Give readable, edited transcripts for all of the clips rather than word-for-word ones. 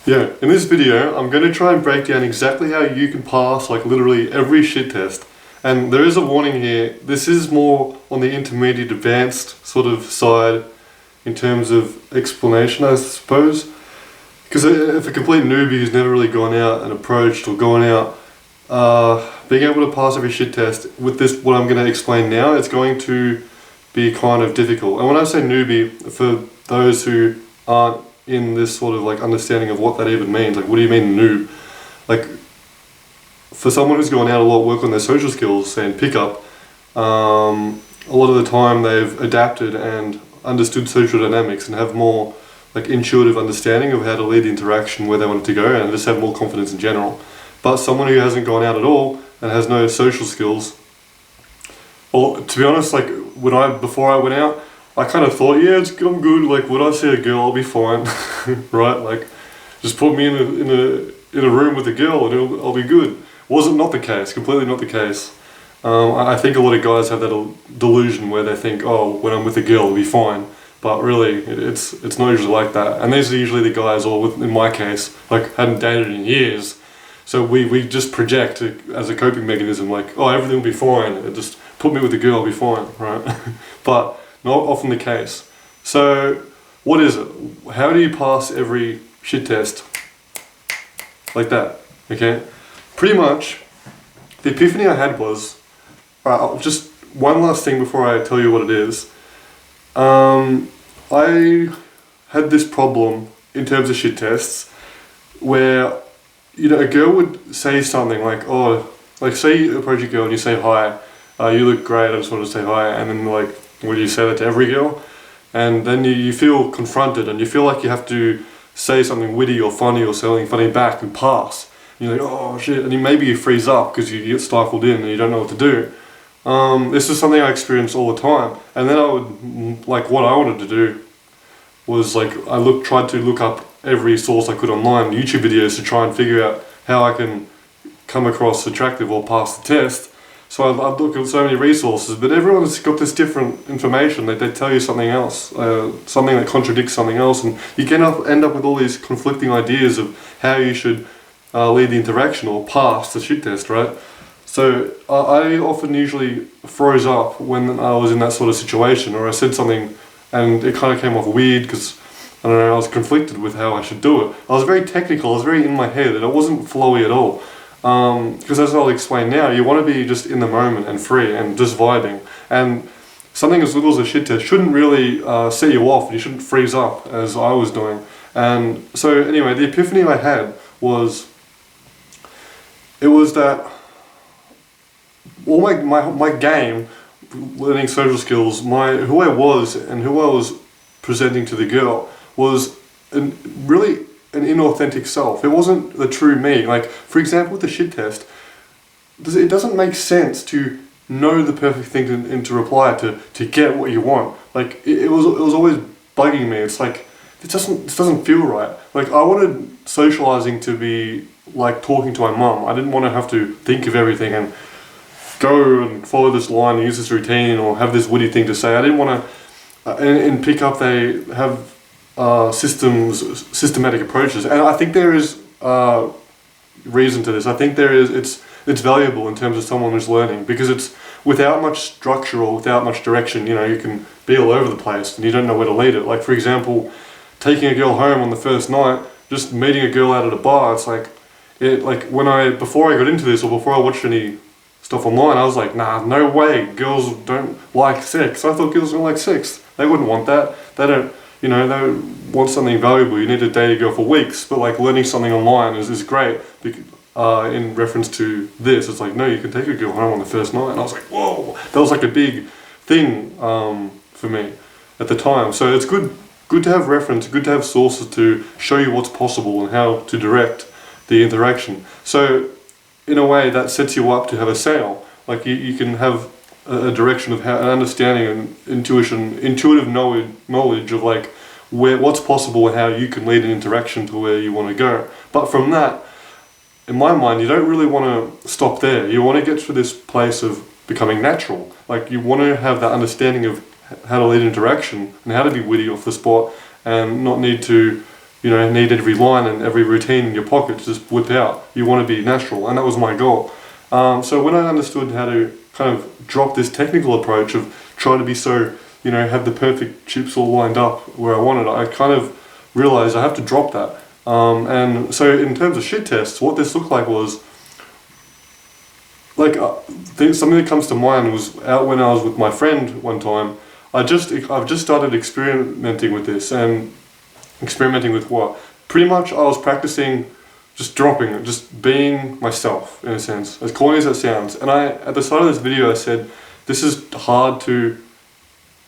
Yeah, in this video, I'm going to try and break down exactly how you can pass like literally every shit test. And there is a warning here, this is more on the intermediate advanced sort of side in terms of explanation, I suppose. Because if a complete newbie who's never really gone out and approached or gone out, being able to pass every shit test with this, what I'm going to explain now, it's going to be kind of difficult. And when I say newbie, for those who aren't in this sort of like understanding of what that even means, like what do you mean noob? Like for someone who's gone out a lot, work on their social skills, say in pickup, a lot of the time they've adapted and understood social dynamics and have more like intuitive understanding of how to lead the interaction where they want it to go and just have more confidence in general. But someone who hasn't gone out at all and has no social skills, well, to be honest, like before I went out, I kind of thought, yeah, I'm good. Like, when I see a girl, I'll be fine, right? Like, just put me in a room with a girl, and I'll be good. Wasn't not the case. Completely not the case. I think a lot of guys have that delusion where they think, oh, when I'm with a girl, I'll be fine. But really, it's not usually like that. And these are usually the guys, or in my case, like hadn't dated in years. So we just project as a coping mechanism, like, oh, everything will be fine. Just put me with a girl, I'll be fine, right? But not often the case. So, what is it? How do you pass every shit test? Like that, okay? Pretty much, the epiphany I had was, just one last thing before I tell you what it is. I had this problem in terms of shit tests where, a girl would say something like, oh, like say you approach a girl and you say hi, you look great, I just wanted to say hi, and then like, would you say that to every girl? And then you feel confronted and you feel like you have to say something witty or funny or something funny back and pass. And you're like, oh shit, and maybe you freeze up because you get stifled in and you don't know what to do. This is something I experienced all the time. And then I would, like what I wanted to do was like, tried to look up every source I could online, YouTube videos, to try and figure out how I can come across attractive or pass the test. So I've looked at so many resources, but everyone's got this different information. They tell you something else, something that contradicts something else, and you can end up with all these conflicting ideas of how you should lead the interaction or pass the shit test, right? So I often usually froze up when I was in that sort of situation, or I said something and it kind of came off weird because, I don't know, I was conflicted with how I should do it. I was very technical, I was very in my head, and it wasn't flowy at all. Because as I'll explain now, you want to be just in the moment and free and just vibing. And something as little as a shit test shouldn't really set you off. You shouldn't freeze up as I was doing. And so anyway, the epiphany I had was, it was that all my game, learning social skills, who I was and who I was presenting to the girl was really an inauthentic self. It wasn't the true me. Like, for example, with the shit test, it doesn't make sense to know the perfect thing to reply to get what you want. Like, it was always bugging me. It's like, this doesn't feel right. Like, I wanted socializing to be like talking to my mum. I didn't want to have to think of everything and go and follow this line and use this routine or have this witty thing to say. I didn't want to, in pickup they have systematic approaches, and I think there is reason to this. I think it's valuable in terms of someone who's learning, because it's without much structure or without much direction. You can be all over the place and you don't know where to lead it. Like, for example, taking a girl home on the first night, just meeting a girl out at a bar. It's like, before I got into this or before I watched any stuff online, I was like, nah, no way, girls don't like sex. I thought girls don't like sex. They wouldn't want that. They don't want something valuable. You need to date a girl for weeks, but like learning something online is great. In reference to this, it's like, no, you can take a girl home on the first night. And I was like, whoa, that was like a big thing for me at the time. So it's good to have reference, good to have sources to show you what's possible and how to direct the interaction. So in a way that sets you up to have a sale. Like you can have a direction of an understanding and intuitive knowledge of like what's possible and how you can lead an interaction to where you want to go. But from that, in my mind, you don't really want to stop there. You want to get to this place of becoming natural. Like, you want to have that understanding of how to lead interaction and how to be witty off the spot and not need to need every line and every routine in your pocket to just whip out. You want to be natural, and that was my goal. So when I understood how to kind of drop this technical approach of trying to be so, have the perfect chips all lined up where I wanted, I kind of realized I have to drop that. And so in terms of shit tests, what this looked like was, something that comes to mind was out when I was with my friend one time. I've just started experimenting with this, and experimenting with what? Pretty much I was practicing just dropping, just being myself in a sense, as corny as that sounds. And at the start of this video I said, this is hard to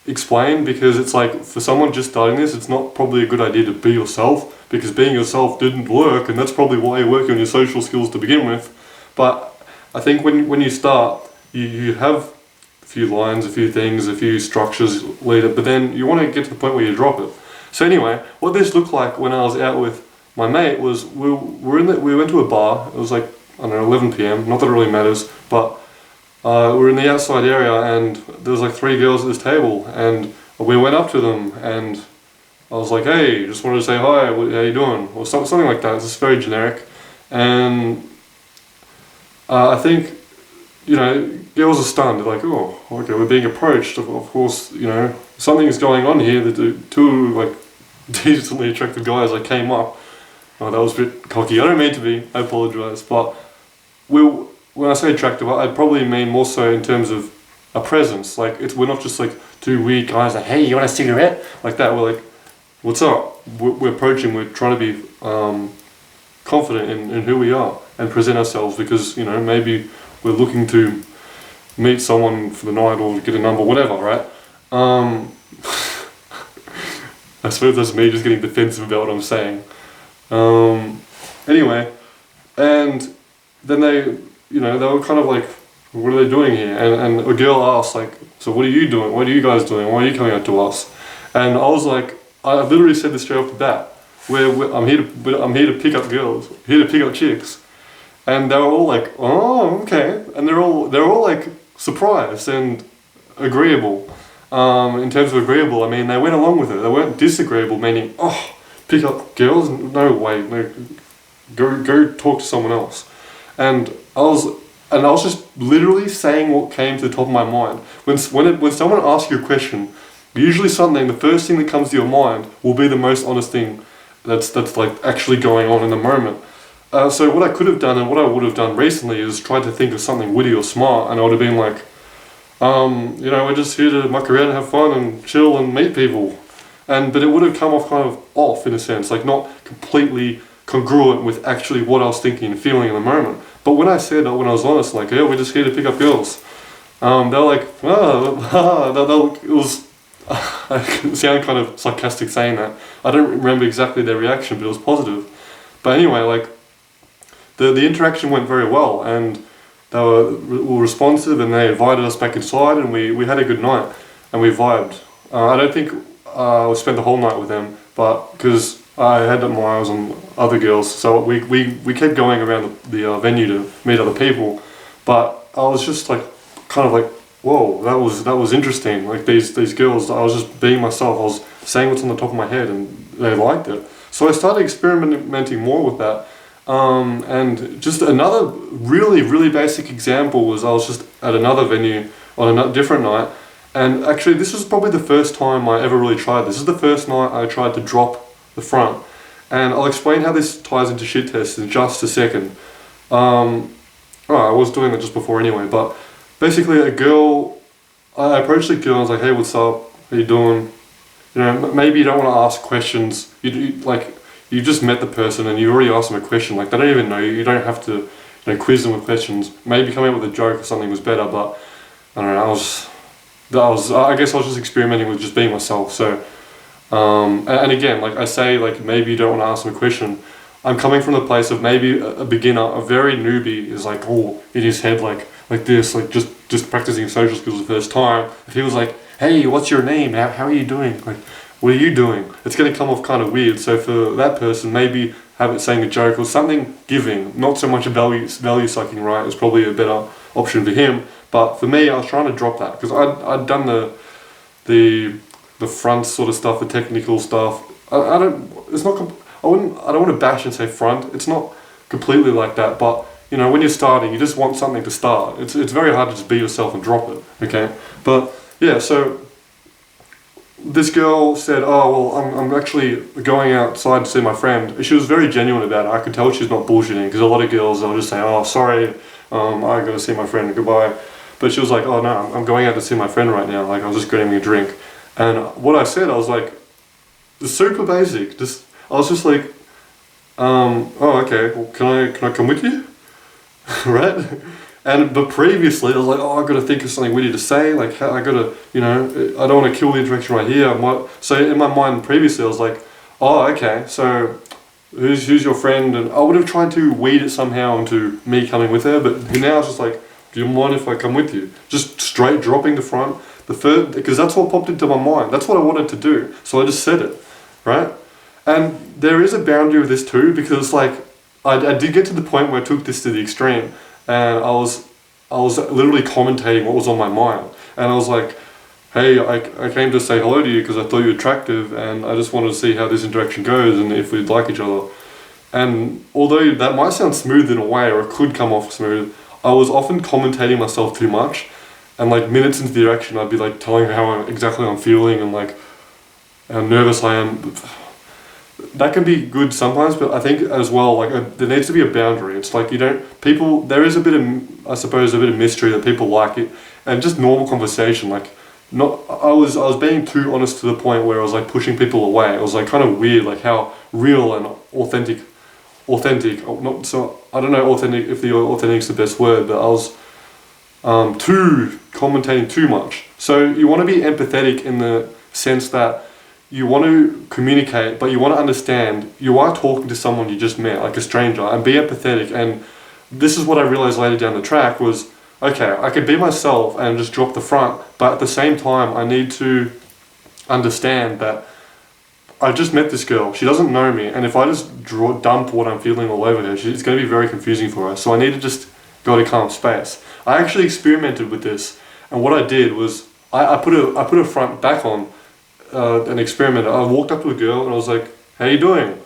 explain because it's like, for someone just starting this, it's not probably a good idea to be yourself, because being yourself didn't work, and that's probably why you're working on your social skills to begin with. But I think when you start, you have a few lines, a few things, a few structures later, but then you want to get to the point where you drop it. So anyway, what this looked like when I was out with my mate was we went to a bar. It was like, I don't know, 11 p.m. Not that it really matters, but we're in the outside area, and there was like 3 girls at this table, and we went up to them, and I was like, "Hey, just wanted to say hi. How you doing?" Or something like that. It's just very generic, and I think, girls are stunned. They're like, "Oh, okay, we're being approached. Of course, something's going on here." The two decently attractive guys came up. Oh, that was a bit cocky. I don't mean to be. I apologise. But when I say attractive, I'd probably mean more so in terms of a presence. Like, we're not just like 2 weird guys like, "Hey, you want a cigarette?" Like that. We're like, "What's up?" We're approaching. We're trying to be confident in who we are and present ourselves, because maybe we're looking to meet someone for the night or get a number, whatever, right? I suppose that's me just getting defensive about what I'm saying. Anyway, and then they were kind of like, "What are they doing here?" And a girl asked, like, "So what are you doing? What are you guys doing? Why are you coming out to us?" And I was like, I literally said this straight off the bat, I'm here to pick up girls, here to pick up chicks. And they were all like, "Oh, okay," and they're all like surprised and agreeable. In terms of agreeable, I mean, they went along with it. They weren't disagreeable, meaning, "Oh, pick up girls? No way, no, go talk to someone else." And I was just literally saying what came to the top of my mind. When someone asks you a question, usually the first thing that comes to your mind will be the most honest thing that's like actually going on in the moment. So what I could have done, and what I would have done recently, is try to think of something witty or smart, and I would have been like, "We're just here to muck around and have fun and chill and meet people." But it would have come off kind of off, in a sense, like not completely congruent with actually what I was thinking and feeling in the moment. But when I said, when I was honest, like, "Yeah, we're just here to pick up girls," they're like, it was, I sound kind of sarcastic saying that. I don't remember exactly their reaction, but it was positive. But anyway, like, the interaction went very well, and they were responsive, and they invited us back inside, and we had a good night, and we vibed. I don't think we spent the whole night with them, but because I had my eyes on other girls, so we kept going around the venue to meet other people. But I was just like, kind of like, whoa, that was interesting. Like these girls, I was just being myself. I was saying what's on the top of my head, and they liked it. So I started experimenting more with that. And just another really basic example was, I was just at another venue on a different night, and actually this was probably the first time I ever really tried this. This is the first night I tried to drop the front, and I'll explain how this ties into shit tests in just a second. I was doing that just before anyway, but basically I approached the girl and I was like, "Hey, what's up? How you doing?" Maybe you don't want to ask questions. You just met the person and you already asked them a question. Like, they don't even know you. You don't have to quiz them with questions. Maybe coming up with a joke or something was better, but I don't know. I guess I was just experimenting with just being myself. So, and again, like I say, like, maybe you don't want to ask them a question. I'm coming from the place of maybe a beginner, a very newbie is like, oh, in his head, like this, like just practicing social skills the first time. If he was like, "Hey, what's your name? How are you doing? Like, what are you doing?" It's going to come off kind of weird. So for that person, maybe have it saying a joke or something giving, not so much a value sucking, right? It's probably a better option for him. But for me, I was trying to drop that because I'd done the front sort of stuff, the technical stuff. I don't want to bash and say front. It's not completely like that, but you know, when you're starting, you just want something to start. It's very hard to just be yourself and drop it, okay? But yeah, so this girl said, "Oh well, I'm actually going outside to see my friend." She was very genuine about it. I could tell she's not bullshitting, because a lot of girls, they'll just say, "Oh, sorry, I got to see my friend. Goodbye." But she was like, "Oh no, I'm going out to see my friend right now. Like I was just getting a drink." And what I said, I was like, super basic. I was just like, "Oh okay, well, can I come with you?" Right? But previously I was like, oh, I got to think of something witty to say, like I got to, you know, I don't want to kill the interaction right here. So in my mind previously I was like, oh okay, so who's your friend? And I would have tried to weed it somehow into me coming with her, but now it's just like, do you mind if I come with you? Just straight dropping the front, the third, because that's what popped into my mind. That's what I wanted to do, so I just said it, right? And there is a boundary with this too, because like I did get to the point where I took this to the extreme, and I was literally commentating what was on my mind, and I was like, hey, I came to say hello to you because I thought you were attractive, and I just wanted to see how this interaction goes and if we'd like each other. And although that might sound smooth in a way, or it could come off smooth, I was often commentating myself too much, and like minutes into the interaction I'd be like telling her how exactly I'm feeling and like how nervous I am. That can be good sometimes, but I think as well, like there needs to be a boundary. It's like there is a bit of, I suppose, a bit of mystery that people like it, and just normal conversation. Like, I was being too honest to the point where I was like pushing people away. It was like kind of weird, like how real and authentic. Not so I don't know authentic if the authentic is the best word, but I was too commentating too much. So you want to be empathetic in the sense that you want to communicate, but you want to understand you are talking to someone you just met, like a stranger, and be empathetic. And this is what I realized later down the track was, okay, I could be myself and just drop the front, but at the same time I need to understand that I just met this girl, she doesn't know me, and if I just dump what I'm feeling all over her, it's going to be very confusing for her. So I need to just go to calm space. I actually experimented with this, and what I did was I put a front back on, an experiment. I walked up to a girl and I was like, how you doing?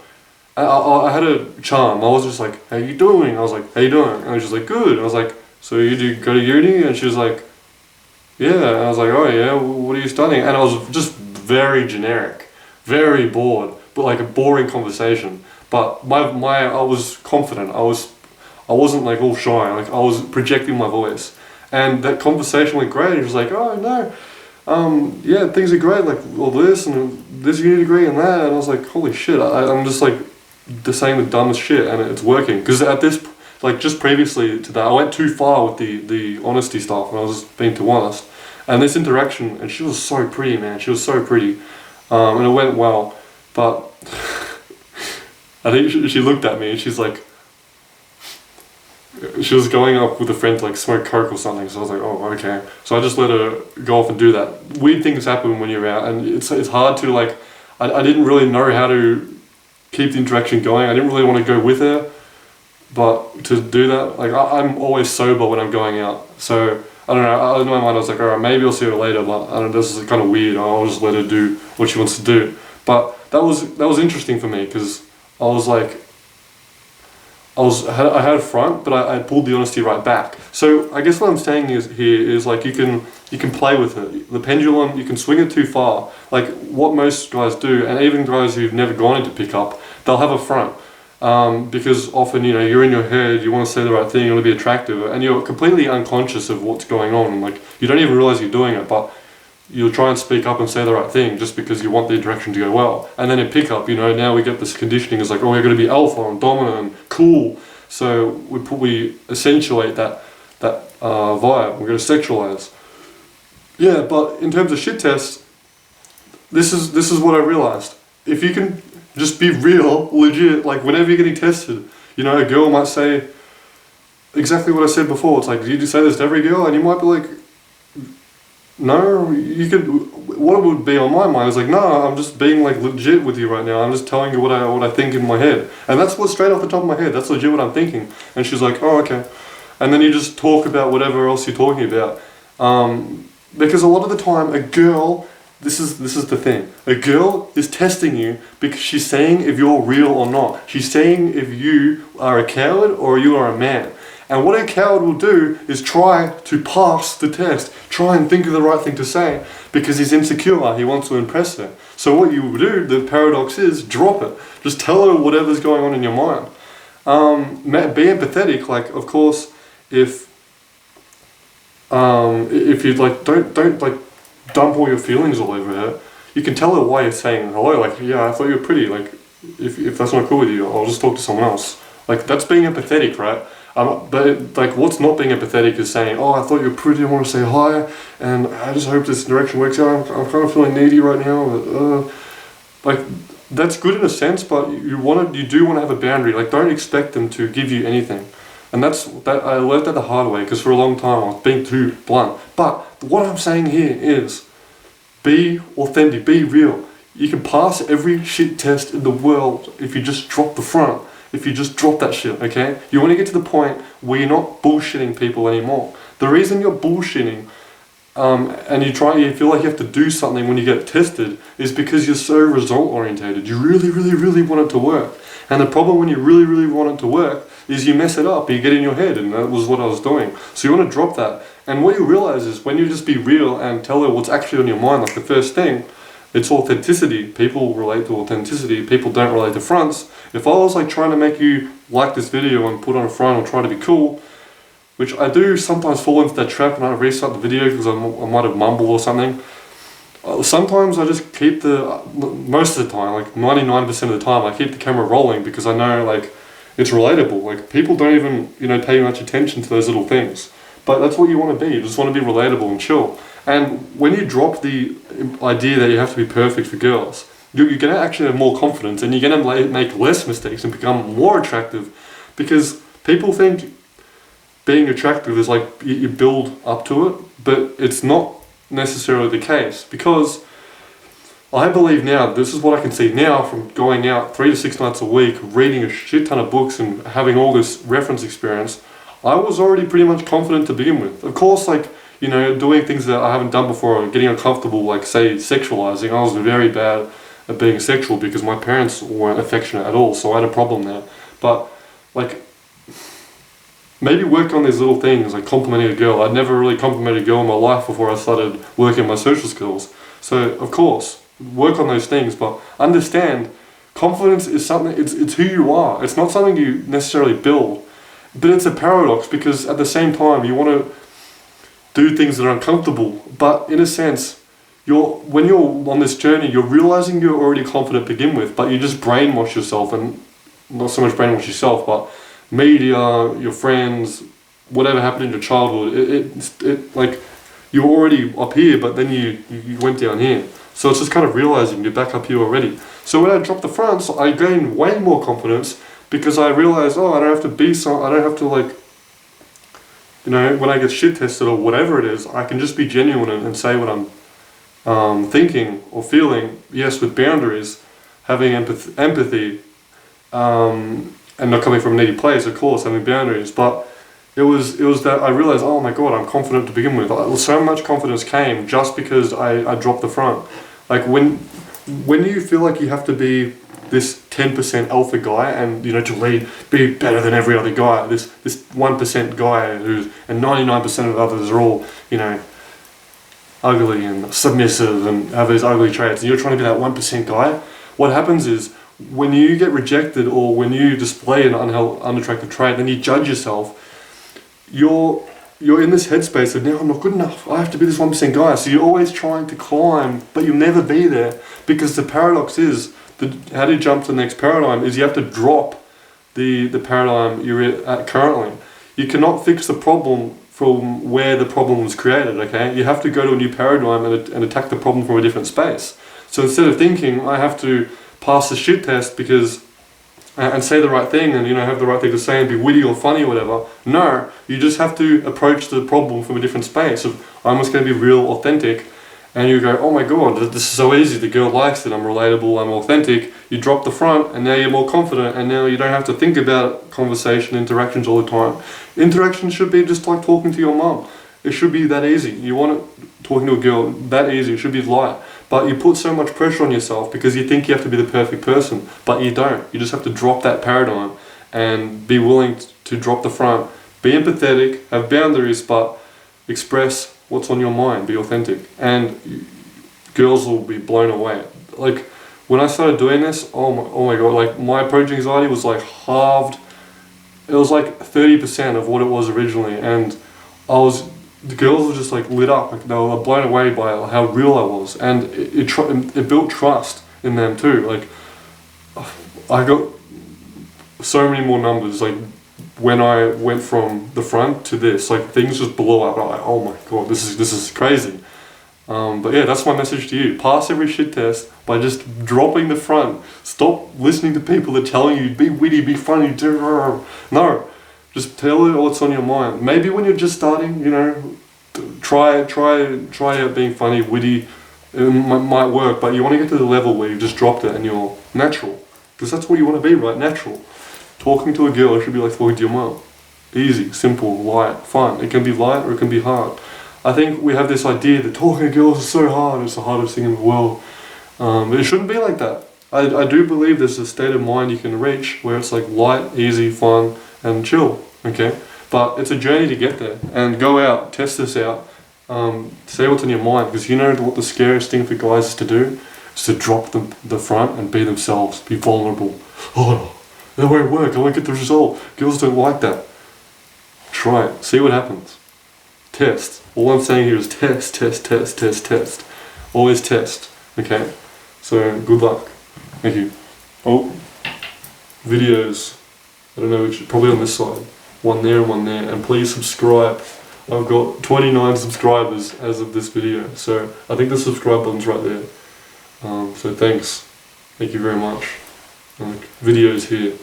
I had a charm. I was just like, how you doing? I was like, how you doing? And she was like, good. And I was like, so you do go to uni? And she was like, yeah. And I was like, oh yeah, what are you studying? And I was just very generic, very bored, but like a boring conversation. But I was confident. I wasn't like all shy. Like I was projecting my voice, and that conversation went great. And she was like, oh no. Yeah, things are great, like all this and this uni degree and that, and I was like, holy shit, I'm just like saying the dumbest shit, and it's working. Because at this, like just previously to that, I went too far with the honesty stuff, and I was just being too honest. And this interaction, and she was so pretty, man, she was so pretty, and it went well, but I think she looked at me and she's like, she was going up with a friend to like smoke coke or something, so I was like, oh okay. So I just let her go off and do that. Weird things happen when you're out, and it's hard to like, I didn't really know how to keep the interaction going. I didn't really want to go with her, but to do that, like I'm always sober when I'm going out, so I don't know, in my mind I was like, alright, maybe I'll see her later, but I don't know, this is kind of weird. I'll just let her do what she wants to do. But that was interesting for me, because I was like, I had a front, but I pulled the honesty right back. So I guess what I'm saying is like you can play with it. The pendulum, you can swing it too far. Like what most guys do, and even guys who've never gone into pickup, they'll have a front. Because often, you know, you're in your head, you want to say the right thing, you want to be attractive, and you're completely unconscious of what's going on. And like you don't even realize you're doing it, but you'll try and speak up and say the right thing just because you want the interaction to go well. And then in pickup, you know, now we get this conditioning is like, oh, we're going to be alpha and dominant and cool. So we accentuate that vibe. We're going to sexualize. Yeah, but in terms of shit tests, this is what I realized. If you can just be real, legit, like whenever you're getting tested, you know, a girl might say exactly what I said before. It's like, do you say this to every girl? And you might be like, no, you could. What it would be on my mind is like, no, I'm just being like legit with you right now. I'm just telling you what I think in my head, and that's what's straight off the top of my head. That's legit what I'm thinking. And she's like, oh, okay, and then you just talk about whatever else you're talking about, because a lot of the time a girl this is the thing. A girl is testing you because she's saying if you're real or not. She's saying if you are a coward or you are a man. And what a coward will do is try to pass the test, try and think of the right thing to say, because he's insecure, he wants to impress her. So what you do, the paradox is, drop it. Just tell her whatever's going on in your mind. Be empathetic, like, of course, if you like, don't like dump all your feelings all over her. You can tell her why you're saying hello, like, yeah, I thought you were pretty, like, if that's not cool with you, I'll just talk to someone else. Like, that's being empathetic, right? But like, what's not being empathetic is saying, oh, I thought you were pretty, I want to say hi, and I just hope this direction works out. I'm kind of feeling needy right now. Like, that's good in a sense, but you do want to have a boundary. Like, don't expect them to give you anything. And I learned that the hard way, because for a long time I was being too blunt. But what I'm saying here is, be authentic, be real. You can pass every shit test in the world if you just drop the front. If you just drop that shit, okay? You want to get to the point where you're not bullshitting people anymore. The reason you're bullshitting and you feel like you have to do something when you get tested is because you're so result orientated. You really, really, really want it to work. And the problem when you really, really want it to work is you mess it up, you get in your head, and that was what I was doing. So you want to drop that. And what you realize is when you just be real and tell her what's actually on your mind, like the first thing, it's authenticity. People relate to authenticity. People don't relate to fronts. If I was like trying to make you like this video and put on a front or try to be cool, which I do sometimes fall into that trap and I restart the video because I might have mumbled or something. Sometimes I just keep most of the time, like 99% of the time, I keep the camera rolling because I know like it's relatable. Like people don't even, pay much attention to those little things. But that's what you want to be. You just want to be relatable and chill. And when you drop the idea that you have to be perfect for girls, you're going to actually have more confidence and you're going to make less mistakes and become more attractive, because people think being attractive is like you build up to it, but it's not necessarily the case, because I believe now, this is what I can see now from going out 3 to 6 nights a week, reading a shit ton of books and having all this reference experience, I was already pretty much confident to begin with. Of course, like, doing things that I haven't done before or getting uncomfortable, like say sexualizing, I was very bad at being sexual because my parents weren't affectionate at all, so I had a problem there. But like, maybe work on these little things, like complimenting a girl. I'd never really complimented a girl in my life before I started working on my social skills. So of course, work on those things, but understand confidence is something, it's who you are. It's not something you necessarily build, but it's a paradox, because at the same time you want to do things that are uncomfortable, but in a sense, when you're on this journey, you're realizing you're already confident to begin with, but you just brainwash yourself, and not so much brainwash yourself, but media, your friends, whatever happened in your childhood, it like you're already up here, but then you went down here. So it's just kind of realizing you're back up here already. So when I dropped the fronts, I gained way more confidence, because I realized, I don't have to be I don't have to like, when I get shit tested or whatever it is, I can just be genuine and say what I'm thinking or feeling. Yes, with boundaries, having empathy, and not coming from a needy place, of course, having boundaries. But it was that I realized, oh my god, I'm confident to begin with. So much confidence came just because I dropped the front. Like when you feel like you have to be this 10% alpha guy and to be better than every other guy, this 1% guy and 99% of the others are all ugly and submissive and have those ugly traits, and you're trying to be that 1% guy, what happens is when you get rejected or when you display an unattractive trait, then you judge yourself. You're in this headspace of, now I'm not good enough, I have to be this 1% guy. So you're always trying to climb, but you'll never be there, because the paradox is, how do you jump to the next paradigm is you have to drop the paradigm you're at currently. You cannot fix the problem from where the problem was created, okay? You have to go to a new paradigm and attack the problem from a different space. So instead of thinking, I have to pass the shit test because and say the right thing and have the right thing to say and be witty or funny or whatever, no, you just have to approach the problem from a different space of, I'm just going to be real, authentic. And you go, oh my god, this is so easy, the girl likes it, I'm relatable, I'm authentic. You drop the front and now you're more confident, and now you don't have to think about conversation, interactions all the time. Interactions should be just like talking to your mum. It should be that easy. You want it, talking to a girl, that easy, it should be light. But you put so much pressure on yourself because you think you have to be the perfect person, but you don't. You just have to drop that paradigm and be willing to drop the front. Be empathetic, have boundaries, but express what's on your mind. Be authentic, and girls will be blown away. Like when I started doing this, oh my god! Like my approach anxiety was like halved. It was like 30% of what it was originally, and the girls were just like lit up. Like they were blown away by how real I was, and it built trust in them too. Like I got so many more numbers. Like when I went from the front to this, like things just blew up. I'm like, oh my god, this is crazy. But yeah, that's my message to you. Pass every shit test by just dropping the front. Stop listening to people that are telling you, be witty, be funny. No, just tell it what's on your mind. Maybe when you're just starting, you know, try out being funny, witty. It might work, but you want to get to the level where you've just dropped it and you're natural. Because that's what you want to be, right? Natural. Talking to a girl should be like talking to your mum. Easy, simple, light, fun. It can be light or it can be hard. I think we have this idea that talking to girls is so hard, it's the hardest thing in the world. But it shouldn't be like that. I do believe there's a state of mind you can reach where it's like light, easy, fun, and chill, okay? But it's a journey to get there. And go out, test this out, say what's in your mind, because you know what the scariest thing for guys is to do? Is to drop the front and be themselves, be vulnerable. Oh, that won't work, I won't get the result. Girls don't like that. Try it, see what happens. Test. All I'm saying here is test, test, test, test, test. Always test, okay? So, good luck. Thank you. Oh, videos. I don't know which, probably on this side. One there and one there. And please subscribe. I've got 29 subscribers as of this video. So, I think the subscribe button's right there. So, thanks. Thank you very much. Videos here.